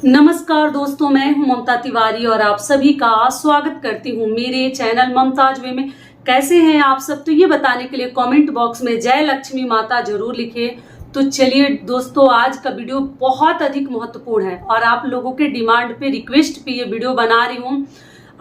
नमस्कार दोस्तों, मैं हूं ममता तिवारी और आप सभी का स्वागत करती हूं मेरे चैनल ममताज वे में। कैसे हैं आप सब? तो ये बताने के लिए कमेंट बॉक्स में जय लक्ष्मी माता जरूर लिखिए। तो चलिए दोस्तों, आज का वीडियो बहुत अधिक महत्वपूर्ण है और आप लोगों के डिमांड पे, रिक्वेस्ट पे ये वीडियो बना रही हूँ।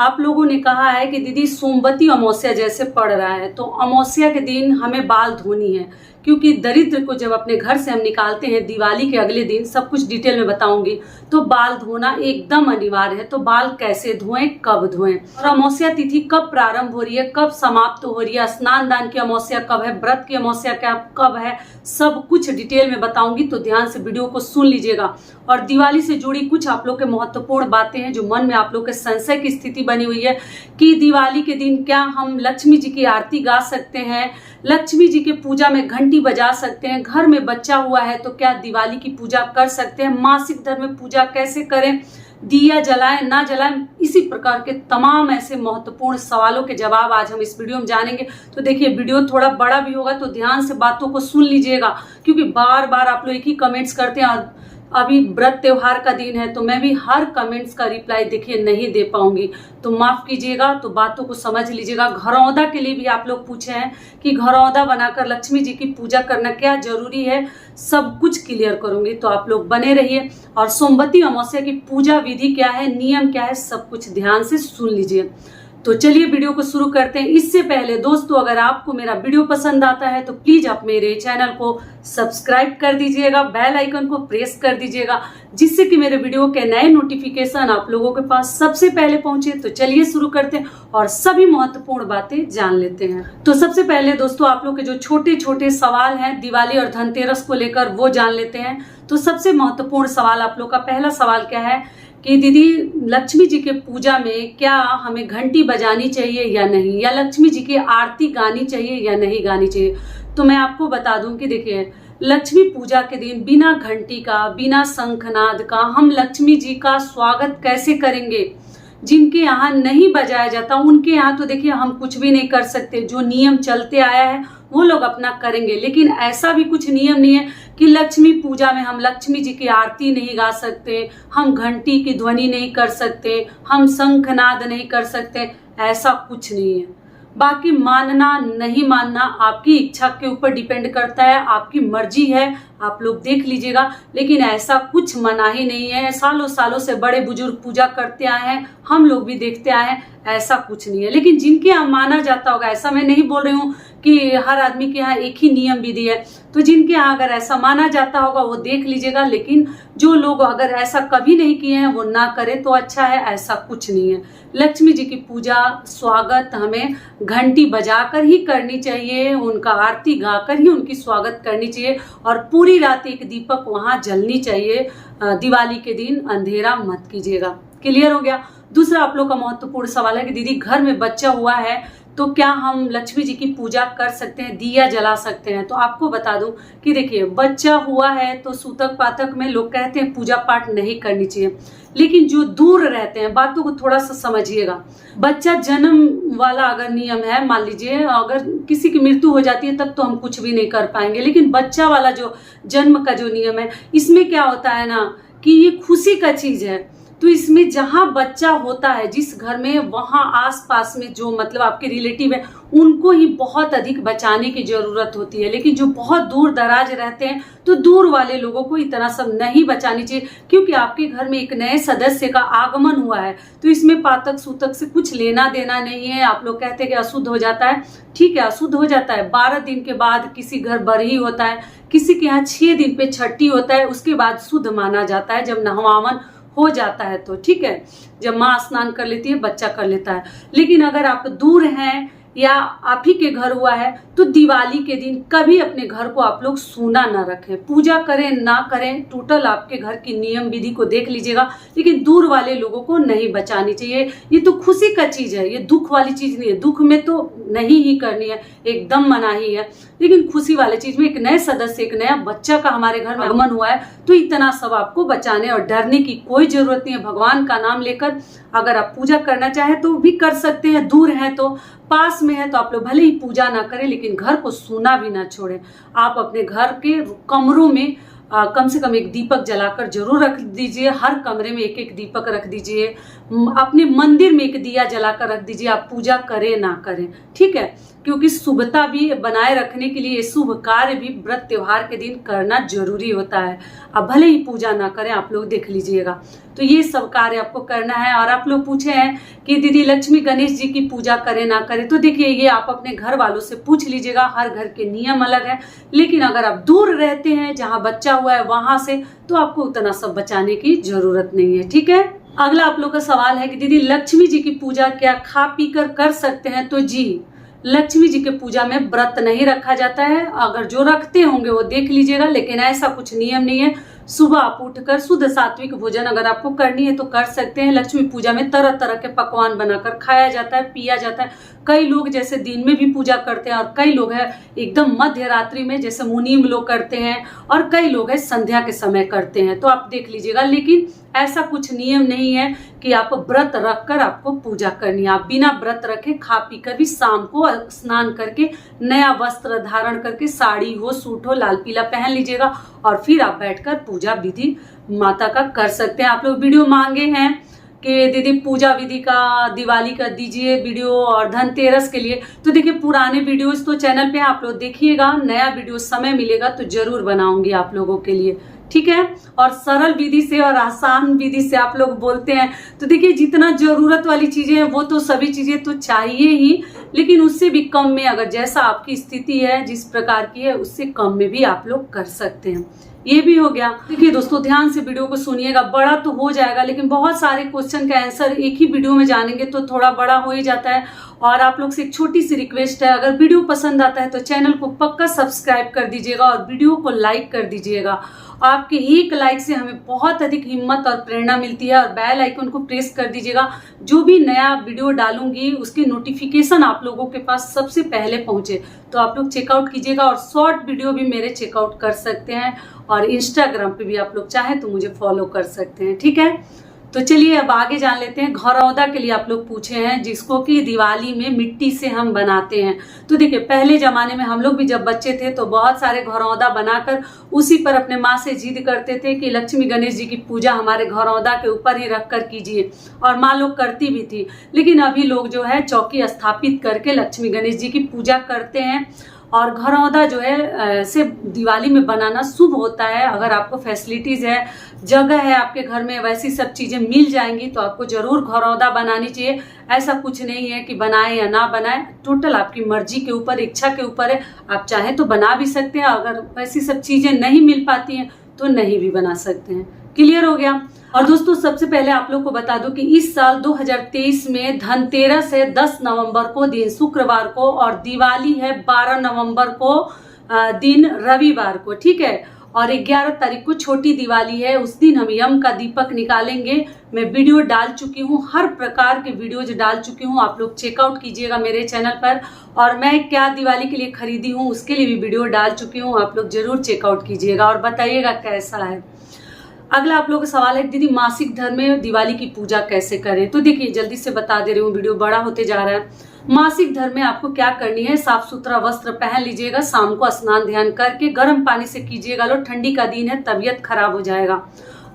आप लोगों ने कहा है कि दीदी सोमवती अमावस्या जैसे पड़ रहा है, तो अमावस्या के दिन हमें बाल धोनी है, क्योंकि दरिद्र को जब अपने घर से हम निकालते हैं दिवाली के अगले दिन, सब कुछ डिटेल में बताऊंगी, तो बाल धोना एकदम अनिवार्य है। तो बाल कैसे धोएं, कब धोएं और अमावस्या तिथि कब प्रारंभ हो रही है, कब समाप्त हो रही है, स्नान दान की अमावस्या कब है, व्रत की अमावस्या कब है, सब कुछ डिटेल में बताऊंगी। तो ध्यान से वीडियो को सुन लीजिएगा। और दिवाली से जुड़ी कुछ आप लोग के महत्वपूर्ण बातें हैं जो मन में आप लोग के संशय की स्थिति बनी हुई है कि दिवाली के दिन क्या हम लक्ष्मी जी की आरती गा सकते हैं, लक्ष्मी जी के पूजा में घंटी बजा सकते हैं, घर में बच्चा हुआ है तो क्या दिवाली की पूजा कर सकते हैं, मासिक धर्म में पूजा कैसे करें, दिया जलाएं ना जलाएं, इसी प्रकार के तमाम ऐसे महत्वपूर्ण सवालों के जवाब आज हम इस वीडियो में जानेंगे। तो देखिए, वीडियो थोड़ा बड़ा भी होगा तो ध्यान से बातों को सुन लीजिएगा, क्योंकि बार बार आप लोग एक ही कमेंट्स करते हैं। अभी व्रत त्योहार का दिन है तो मैं भी हर कमेंट्स का रिप्लाई देखिए नहीं दे पाऊंगी, तो माफ कीजिएगा। तो बातों को समझ लीजिएगा। घरौंदा के लिए भी आप लोग पूछे हैं कि घरौंदा बनाकर लक्ष्मी जी की पूजा करना क्या जरूरी है, सब कुछ क्लियर करूंगी, तो आप लोग बने रहिए। और सोमवती अमावस्या की पूजा विधि क्या है, नियम क्या है, सब कुछ ध्यान से सुन लीजिए। तो चलिए वीडियो को शुरू करते हैं। इससे पहले दोस्तों, अगर आपको मेरा वीडियो पसंद आता है तो प्लीज आप मेरे चैनल को सब्सक्राइब कर दीजिएगा, बेल आइकन को प्रेस कर दीजिएगा, जिससे कि मेरे वीडियो के नए नोटिफिकेशन आप लोगों के पास सबसे पहले पहुंचे। तो चलिए शुरू करते हैं और सभी महत्वपूर्ण बातें जान लेते हैं। तो सबसे पहले दोस्तों, आप लोग के जो छोटे छोटे सवाल हैं दिवाली और धनतेरस को लेकर, वो जान लेते हैं। तो सबसे महत्वपूर्ण सवाल आप लोग का पहला सवाल क्या है कि दीदी लक्ष्मी जी के पूजा में क्या हमें घंटी बजानी चाहिए या नहीं, या लक्ष्मी जी की आरती गानी चाहिए या नहीं गानी चाहिए। तो मैं आपको बता दूं कि देखिए, लक्ष्मी पूजा के दिन बिना घंटी का, बिना शंखनाद का हम लक्ष्मी जी का स्वागत कैसे करेंगे। जिनके यहाँ नहीं बजाया जाता उनके यहाँ तो देखिए हम कुछ भी नहीं कर सकते, जो नियम चलते आया है वो लोग अपना करेंगे। लेकिन ऐसा भी कुछ नियम नहीं है कि लक्ष्मी पूजा में हम लक्ष्मी जी की आरती नहीं गा सकते, हम घंटी की ध्वनि नहीं कर सकते, हम शंखनाद नहीं कर सकते, ऐसा कुछ नहीं है। बाकी मानना नहीं मानना आपकी इच्छा के ऊपर डिपेंड करता है, आपकी मर्जी है, आप लोग देख लीजिएगा। लेकिन ऐसा कुछ मनाही नहीं है। सालों सालों से बड़े बुजुर्ग पूजा करते आए हैं, हम लोग भी देखते आए हैं, ऐसा कुछ नहीं है। लेकिन जिनके यहाँ माना जाता होगा, ऐसा मैं नहीं बोल रही हूँ कि हर आदमी के यहाँ एक ही नियम विधि है, तो जिनके यहाँ अगर ऐसा माना जाता होगा वो देख लीजिएगा। लेकिन जो लोग अगर ऐसा कभी नहीं किए हैं वो ना करें तो अच्छा है, ऐसा कुछ नहीं है। लक्ष्मी जी की पूजा, स्वागत हमें घंटी बजाकर ही करनी चाहिए, उनका आरती गाकर ही उनकी स्वागत करनी चाहिए, और पूरी रात एक दीपक वहां जलनी चाहिए। दिवाली के दिन अंधेरा मत कीजिएगा। क्लियर हो गया। दूसरा आप लोग का महत्वपूर्ण सवाल है कि दीदी घर में बच्चा हुआ है तो क्या हम लक्ष्मी जी की पूजा कर सकते हैं, दिया जला सकते हैं। तो आपको बता दूं कि देखिए, बच्चा हुआ है तो सूतक पातक में लोग कहते हैं पूजा पाठ नहीं करनी चाहिए। लेकिन जो दूर रहते हैं, बातों को थोड़ा सा समझिएगा। बच्चा जन्म वाला अगर नियम है, मान लीजिए अगर किसी की मृत्यु हो जाती है तब तो हम कुछ भी नहीं कर पाएंगे, लेकिन बच्चा वाला जो जन्म का जो नियम है, इसमें क्या होता है ना कि ये खुशी का चीज है। तो इसमें जहां बच्चा होता है जिस घर में, वहां आसपास में जो मतलब आपके रिलेटिव है, उनको ही बहुत अधिक बचाने की जरूरत होती है। लेकिन जो बहुत दूर दराज रहते हैं तो दूर वाले लोगों को इतना सब नहीं बचानी चाहिए, क्योंकि आपके घर में एक नए सदस्य का आगमन हुआ है। तो इसमें पातक सूतक से कुछ लेना देना नहीं है। आप लोग कहते हैं कि अशुद्ध हो जाता है, ठीक है, अशुद्ध हो जाता है। 12 दिन के बाद किसी घर बरही होता है, किसी के यहाँ 6 दिन पे छठी होता है, उसके बाद शुद्ध माना जाता है जब नहवावन हो जाता है। तो ठीक है, जब माँ स्नान कर लेती है, बच्चा कर लेता है। लेकिन अगर आप दूर हैं या आप ही के घर हुआ है तो दिवाली के दिन कभी अपने घर को आप लोग सूना ना रखें। पूजा करें ना करें, टोटल आपके घर की नियम विधि को देख लीजिएगा। लेकिन दूर वाले लोगों को नहीं बचानी चाहिए। ये तो खुशी का चीज है, ये दुख वाली चीज नहीं है। दुख में तो नहीं ही करनी है, एकदम मनाही है। लेकिन खुशी वाले चीज में एक नए सदस्य, एक नया बच्चा का हमारे घर में आगमन हुआ है, तो इतना सब आपको बचाने और डरने की कोई जरूरत नहीं है। भगवान का नाम लेकर अगर आप पूजा करना चाहे तो भी कर सकते हैं। दूर है तो, पास में है तो आप लोग भले ही पूजा ना करें, लेकिन घर को सूना भी ना छोड़ें। आप अपने घर के कमरों में कम से कम एक दीपक जलाकर जरूर रख दीजिए। हर कमरे में एक एक दीपक रख दीजिए। अपने मंदिर में एक दिया जलाकर रख दीजिए, आप पूजा करें ना करें, ठीक है। क्योंकि शुभता भी बनाए रखने के लिए शुभ कार्य भी व्रत त्योहार के दिन करना जरूरी होता है। अब भले ही पूजा ना करें, आप लोग देख लीजिएगा। तो ये सब कार्य आपको करना है। और आप लोग पूछे हैं कि दीदी लक्ष्मी गणेश जी की पूजा करें ना करें, तो देखिए ये आप अपने घर वालों से पूछ लीजिएगा। हर घर के नियम अलग है, लेकिन अगर आप दूर रहते हैं जहाँ बच्चा हुआ है वहां से, तो आपको उतना सब बचाने की जरूरत नहीं है, ठीक है। अगला आप लोग का सवाल है कि दीदी लक्ष्मी जी की पूजा क्या खा पी कर सकते हैं? तो जी, लक्ष्मी जी के पूजा में व्रत नहीं रखा जाता है। अगर जो रखते होंगे वो देख लीजिएगा, लेकिन ऐसा कुछ नियम नहीं है। सुबह आप उठकर शुद्ध सात्विक भोजन अगर आपको करनी है तो कर सकते हैं। लक्ष्मी पूजा में तरह तरह के पकवान बनाकर खाया जाता है, पिया जाता है। कई लोग जैसे दिन में भी पूजा करते हैं, और कई लोग है एकदम मध्य रात्रि में जैसे मुनीम लोग करते हैं, और कई लोग है संध्या के समय करते हैं। तो आप देख लीजिएगा, लेकिन ऐसा कुछ नियम नहीं है कि आप व्रत रखकर आपको पूजा करनी है। आप बिना व्रत रखे खा पी कर भी शाम को स्नान करके नया वस्त्र धारण करके, साड़ी हो सूट हो लाल पीला पहन लीजिएगा, और फिर आप बैठकर पूजा विधि माता का कर सकते हैं। आप लोग वीडियो मांगे हैं कि दीदी पूजा विधि का, दिवाली का दीजिए वीडियो, और धनतेरस के लिए। तो देखिए पुराने वीडियोस तो चैनल पे आप लोग देखिएगा, नया वीडियो समय मिलेगा तो जरूर बनाऊंगी आप लोगों के लिए, ठीक है। और सरल विधि से और आसान विधि से आप लोग बोलते हैं, तो देखिए जितना जरूरत वाली चीजें हैं वो तो सभी चीजें तो चाहिए ही, लेकिन उससे भी कम में, अगर जैसा आपकी स्थिति है जिस प्रकार की है, उससे कम में भी आप लोग कर सकते हैं। ये भी हो गया। देखिए दोस्तों, ध्यान से वीडियो को सुनिएगा। बड़ा तो हो जाएगा, लेकिन बहुत सारे क्वेश्चन का आंसर एक ही वीडियो में जानेंगे तो थोड़ा बड़ा हो ही जाता है। और आप लोग से एक छोटी सी रिक्वेस्ट है, अगर वीडियो पसंद आता है तो चैनल को पक्का सब्सक्राइब कर दीजिएगा और वीडियो को लाइक कर दीजिएगा। आपके एक लाइक से हमें बहुत अधिक हिम्मत और प्रेरणा मिलती है। और बेल आइकन को प्रेस कर दीजिएगा, जो भी नया वीडियो डालूंगी उसकी नोटिफिकेशन आप लोगों के पास सबसे पहले पहुंचे। तो आप लोग चेकआउट कीजिएगा, और शॉर्ट वीडियो भी मेरे चेकआउट कर सकते हैं, और इंस्टाग्राम पे भी आप लोग चाहें तो मुझे फॉलो कर सकते हैं, ठीक है। तो चलिए अब आगे जान लेते हैं। घरौदा के लिए आप लोग पूछे हैं, जिसको कि दिवाली में मिट्टी से हम बनाते हैं। तो देखिए पहले जमाने में हम लोग भी जब बच्चे थे तो बहुत सारे घरौदा बनाकर उसी पर अपने माँ से जिद करते थे कि लक्ष्मी गणेश जी की पूजा हमारे घरौदा के ऊपर ही रख कर कीजिए, और माँ लोग करती भी थी। लेकिन अभी लोग जो है चौकी स्थापित करके लक्ष्मी गणेश जी की पूजा करते हैं। और घरौदा जो है से दिवाली में बनाना शुभ होता है। अगर आपको फैसिलिटीज है, जगह है आपके घर में, वैसी सब चीजें मिल जाएंगी तो आपको जरूर घरौदा बनानी चाहिए। ऐसा कुछ नहीं है कि बनाए या ना बनाए, टोटल आपकी मर्जी के ऊपर, इच्छा के ऊपर है। आप चाहें तो बना भी सकते हैं, अगर वैसी सब चीजें नहीं मिल पाती हैं तो नहीं भी बना सकते हैं। क्लियर हो गया। और दोस्तों सबसे पहले आप लोग को बता दूं कि इस साल 2023 में धनतेरस है 10 नवंबर को दिन शुक्रवार को, और दिवाली है 12 नवंबर को दिन रविवार को, ठीक है। और 11 तारीख को छोटी दिवाली है, उस दिन हम यम का दीपक निकालेंगे। मैं वीडियो डाल चुकी हूँ, हर प्रकार के वीडियोज डाल चुकी हूँ, आप लोग चेकआउट कीजिएगा मेरे चैनल पर। और मैं क्या दिवाली के लिए खरीदी हूँ उसके लिए भी वीडियो डाल चुकी हूँ, आप लोग जरूर चेकआउट कीजिएगा और बताइएगा कैसा है। अगला आप लोगों का सवाल है दीदी मासिक धर्म में दिवाली की पूजा कैसे करें? तो देखिए जल्दी से बता दे रही हूँ, वीडियो बड़ा होते जा रहा है। मासिक धर्म में आपको क्या करनी है, साफ सुथरा वस्त्र पहन लीजिएगा, शाम को स्नान ध्यान करके गर्म पानी से कीजिएगा। लो ठंडी का दिन है, तबीयत खराब हो जाएगा।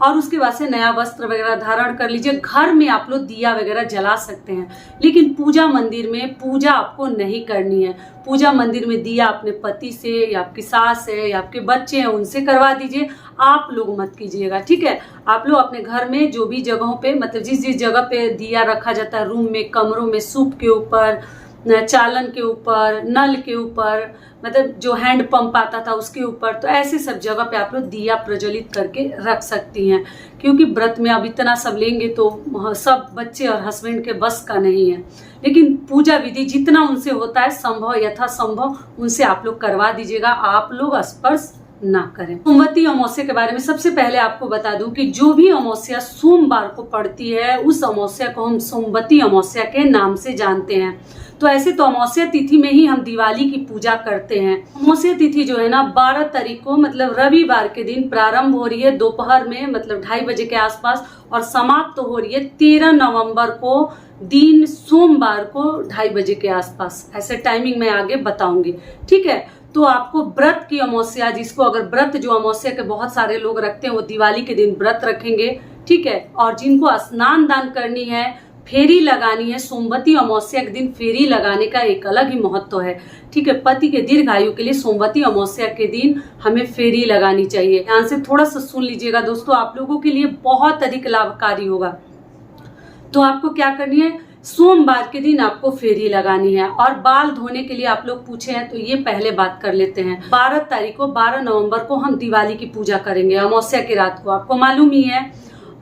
और उसके बाद से नया वस्त्र वगैरह धारण कर लीजिए। घर में आप लोग दिया वगैरह जला सकते हैं, लेकिन पूजा मंदिर में पूजा आपको नहीं करनी है। पूजा मंदिर में दिया अपने पति से या आपकी सास है या आपके बच्चे हैं उनसे करवा दीजिए, आप लोग मत कीजिएगा, ठीक है। आप लोग अपने घर में जो भी जगहों पे, मतलब जिस जिस जगह पे दिया रखा जाता है, रूम में, कमरों में, सूप के ऊपर, चालन के ऊपर, नल के ऊपर, मतलब जो हैंड पंप आता था उसके ऊपर, तो ऐसे सब जगह पे आप लोग दिया प्रज्वलित करके रख सकती हैं। क्योंकि व्रत में अब इतना सब लेंगे तो सब बच्चे और हस्बैंड के बस का नहीं है। लेकिन पूजा विधि जितना उनसे होता है संभव, यथासंभव उनसे आप लोग करवा दीजिएगा, आप लोग स्पर्श ना करें। सोमवती अमावस्या के बारे में सबसे पहले आपको बता दूं कि जो भी अमावस्या सोमवार को पड़ती है उस अमावस्या को हम सोमवती अमावस्या के नाम से जानते हैं। तो ऐसे तो अमावस्या तिथि में ही हम दिवाली की पूजा करते हैं। अमावस्या तिथि जो है ना 12 तारीख को मतलब रविवार के दिन प्रारंभ हो रही है दोपहर में, मतलब 2:30 बजे के आसपास, और समाप्त तो हो रही है 13 नवंबर को दिन सोमवार को 2:30 बजे के आसपास। ऐसे टाइमिंग मैं आगे बताऊंगी, ठीक है। तो आपको व्रत की अमावस्या, जिसको अगर व्रत जो अमावस्या के बहुत सारे लोग रखते हैं वो दिवाली के दिन व्रत रखेंगे, ठीक है। और जिनको स्नान दान करनी है, फेरी लगानी है, सोमवती अमावस्या के दिन फेरी लगाने का एक अलग ही महत्व है, ठीक है। पति के दीर्घायु के लिए सोमवती अमावस्या के दिन हमें फेरी लगानी चाहिए। ध्यान से थोड़ा सा सुन लीजिएगा दोस्तों, आप लोगों के लिए बहुत अधिक लाभकारी होगा। तो आपको क्या करनी है, सोमवार के दिन आपको फेरी लगानी है। और बाल धोने के लिए आप लोग पूछे हैं तो ये पहले बात कर लेते हैं। 12 तारीख को 12 नवंबर को हम दिवाली की पूजा करेंगे, अमावस्या की रात को, आपको मालूम ही है।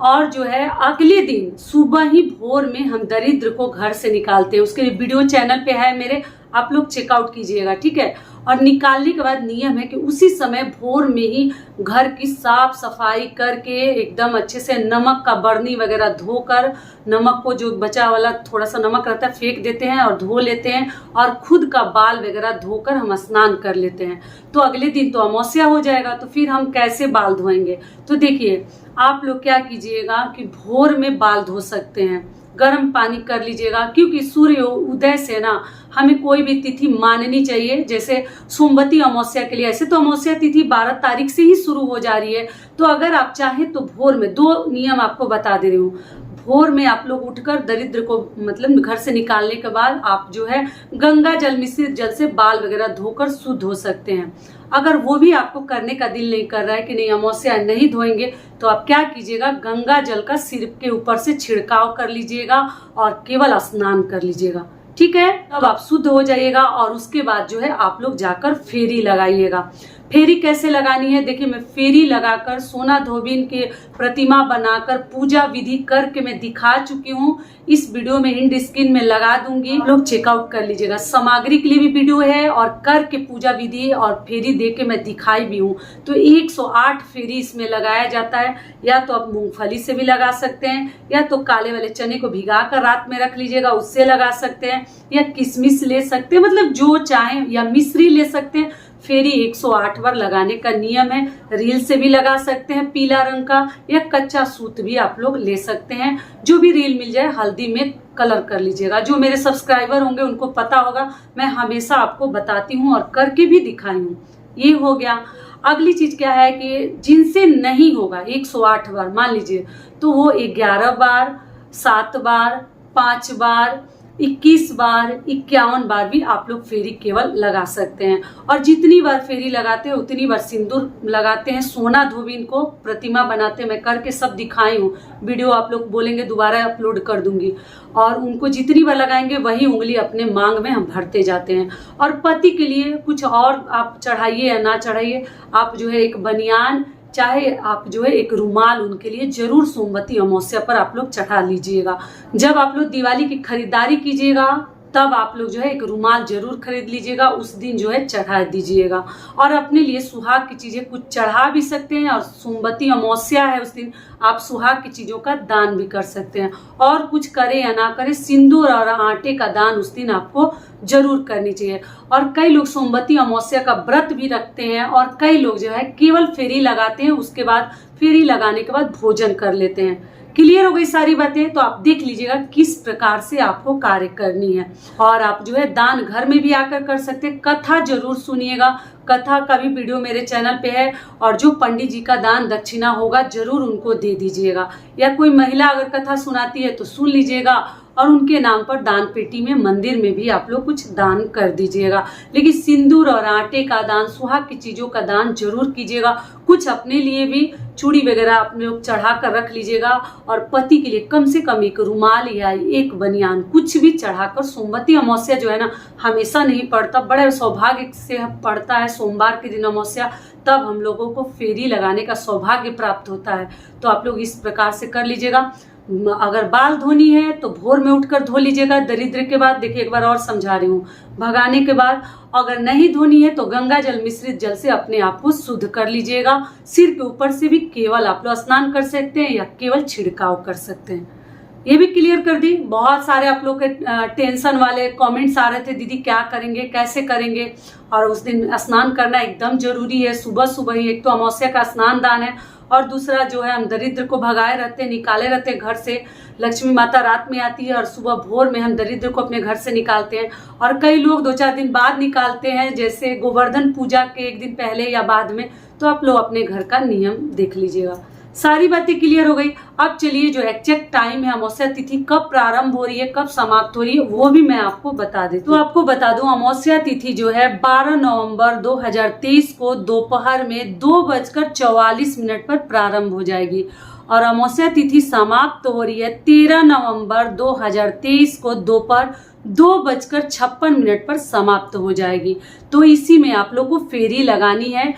और जो है अगले दिन सुबह ही भोर में हम दरिद्र को घर से निकालते हैं। उसके लिए वीडियो चैनल पे है मेरे, आप लोग चेकआउट कीजिएगा, ठीक है। और निकालने के बाद नियम है कि उसी समय भोर में ही घर की साफ सफाई करके एकदम अच्छे से नमक का बरनी वगैरह धोकर, नमक को जो बचा वाला थोड़ा सा नमक रहता है फेंक देते हैं और धो लेते हैं, और खुद का बाल वगैरह धोकर हम स्नान कर लेते हैं। तो अगले दिन तो अमावस्या हो जाएगा, तो फिर हम कैसे बाल धोएंगे। तो देखिए आप लोग क्या कीजिएगा कि भोर में बाल धो सकते हैं, गर्म पानी कर लीजिएगा, क्योंकि सूर्य उदय से ना हमें कोई भी तिथि माननी चाहिए। जैसे सोमवती अमावस्या के लिए, ऐसे तो अमावस्या तिथि 12 तारीख से ही शुरू हो जा रही है, तो अगर आप चाहें तो भोर में 2 नियम आपको बता दे रही हूँ। भोर में आप लोग उठकर दरिद्र को मतलब घर से निकालने के बाद आप जो है गंगा जल मिश्रित जल से बाल वगैरह धोकर शुद्ध हो सकते हैं। अगर वो भी आपको करने का दिल नहीं कर रहा है कि नहीं अमावस्या नहीं धोएंगे, तो आप क्या कीजिएगा, गंगा जल का सिर के ऊपर से छिड़काव कर लीजिएगा और केवल स्नान कर लीजिएगा, ठीक है। तब आप शुद्ध हो जाइएगा। और उसके बाद जो है आप लोग जाकर फेरी लगाइएगा। फेरी कैसे लगानी है, देखिए मैं फेरी लगाकर सोना धोबिन के प्रतिमा बनाकर पूजा विधि करके मैं दिखा चुकी हूँ। इस वीडियो में एंड स्क्रीन में लगा दूंगी, लोग चेकआउट कर लीजिएगा। सामग्री के लिए भी वीडियो है और करके पूजा विधि और फेरी दे के मैं दिखाई भी हूँ। तो 108 फेरी इसमें लगाया जाता है। या तो आप मूंगफली से भी लगा सकते हैं, या तो काले वाले चने को भिगा कर रात में रख लीजिएगा, उससे लगा सकते हैं, या किशमिश ले सकते हैं, मतलब जो चाहे, या मिश्री ले सकते हैं। फेरी 108 बार लगाने का नियम है। रील से भी लगा सकते हैं पीला रंग का, या कच्चा सूत भी आप लोग ले सकते हैं, जो भी रील मिल जाए। हल्दी में कलर कर लीजिएगा। जो मेरे सब्सक्राइबर होंगे उनको पता होगा, मैं हमेशा आपको बताती हूँ और करके भी दिखाई हूँ। ये हो गया। अगली चीज क्या है कि जिनसे नहीं होगा 108 बार मान लीजिए, तो वो 11 बार, 7 बार, 5 बार, 21 बार, 51 बार भी आप लोग फेरी केवल लगा सकते हैं। और जितनी बार फेरी लगाते हैं उतनी बार सिंदूर लगाते हैं। सोना धोबिन को प्रतिमा बनाते हैं, मैं करके सब दिखाई हूँ। वीडियो आप लोग बोलेंगे दोबारा अपलोड कर दूंगी। और उनको जितनी बार लगाएंगे वही उंगली अपने मांग में हम भरते जाते हैं। और पति के लिए कुछ और आप चढ़ाइए या ना चढ़ाइए, आप जो है एक बनियान, चाहे आप जो है एक रुमाल उनके लिए जरूर सोमवती अमावस्या पर आप लोग चढ़ा लीजिएगा। जब आप लोग दिवाली की खरीदारी कीजिएगा तब आप लोग जो है एक रुमाल जरूर खरीद लीजिएगा, उस दिन जो है चढ़ा दीजिएगा। और अपने लिए सुहाग की चीजें कुछ चढ़ा भी सकते हैं। और सोमवती अमावस्या है उस दिन आप सुहाग की चीजों का दान भी कर सकते हैं। और कुछ करे या ना करे, सिंदूर और आटे का दान उस दिन आपको जरूर करनी चाहिए। और कई लोग सोमवती अमावस्या का व्रत भी रखते हैं, और कई लोग जो है केवल फेरी लगाते हैं, उसके बाद फेरी लगाने के बाद भोजन कर लेते हैं। क्लियर हो गई सारी बातें। तो आप देख लीजिएगा किस प्रकार से आपको कार्य करनी है। और आप जो है दान घर में भी आकर कर सकते हैं। कथा जरूर सुनिएगा, कथा का भी वीडियो मेरे चैनल पे है। और जो पंडित जी का दान दक्षिणा होगा जरूर उनको दे दीजिएगा। या कोई महिला अगर कथा सुनाती है तो सुन लीजिएगा, और उनके नाम पर दान पेटी में मंदिर में भी आप लोग कुछ दान कर दीजिएगा। लेकिन सिंदूर और आटे का दान, सुहाग की चीजों का दान जरूर कीजिएगा। कुछ अपने लिए भी चूड़ी वगैरह आप लोग चढ़ा कर रख लीजिएगा। और पति के लिए कम से कम एक रुमाल या एक बनियान कुछ भी चढ़ाकर, सोमवती अमावस्या जो है ना हमेशा नहीं पड़ता, बड़े सौभाग्य से पड़ता है सोमवार के दिन अमावस्या, तब हम लोगों को फेरी लगाने का सौभाग्य प्राप्त होता है। तो आप लोग इस प्रकार से कर लीजिएगा। अगर बाल धोनी है तो भोर में उठकर धो लीजिएगा दरिद्र के बाद। देखिए एक बार और समझा रही हूँ, भगाने के बाद। अगर नहीं धोनी है तो गंगा जल मिश्रित जल से अपने आप को शुद्ध कर लीजिएगा। सिर के ऊपर से भी केवल आप लोग स्नान कर सकते हैं या केवल छिड़काव कर सकते हैं। ये भी क्लियर कर दी। बहुत सारे आप लोग के टेंशन वाले कमेंट्स आ रहे थे, दीदी क्या करेंगे, कैसे करेंगे। और उस दिन स्नान करना एकदम जरूरी है, सुबह सुबह ही। एक तो अमावस्या का स्नान दान है और दूसरा जो है हम दरिद्र को भगाए रहते, निकाले रहते घर से। लक्ष्मी माता रात में आती है और सुबह भोर में हम दरिद्र को अपने घर से निकालते हैं। और कई लोग 2-4 दिन बाद निकालते हैं, जैसे गोवर्धन पूजा के एक दिन पहले या बाद में। तो आप लोग अपने घर का नियम देख लीजिएगा। सारी बातें क्लियर हो गई। अब चलिए जो एग्जैक्ट टाइम है, अमावस्या तिथि कब प्रारंभ हो रही है, कब समाप्त हो रही है, वो भी मैं आपको बता देती हूँ। तो आपको बता दूं, अमावस्या तिथि जो है 12 नवंबर 2023 को दोपहर में 2:44 पर प्रारंभ हो जाएगी और अमावस्या तिथि समाप्त हो रही है 13 नवंबर 2023 को दोपहर 2:56 पर समाप्त हो जाएगी। तो इसी में आप लोग को फेरी लगानी है।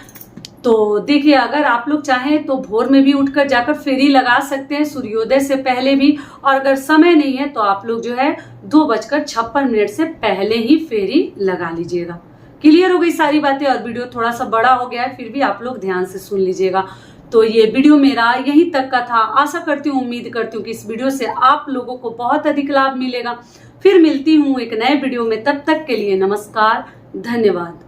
तो देखिए, अगर आप लोग चाहें तो भोर में भी उठकर जाकर फेरी लगा सकते हैं, सूर्योदय से पहले भी। और अगर समय नहीं है तो आप लोग जो है 2:56 से पहले ही फेरी लगा लीजिएगा। क्लियर हो गई सारी बातें। और वीडियो थोड़ा सा बड़ा हो गया है, फिर भी आप लोग ध्यान से सुन लीजिएगा। तो ये वीडियो मेरा यहीं तक का था। आशा करती हूँ, उम्मीद करती हूँ कि इस वीडियो से आप लोगों को बहुत अधिक लाभ मिलेगा। फिर मिलती हूँ एक नए वीडियो में, तब तक के लिए नमस्कार, धन्यवाद।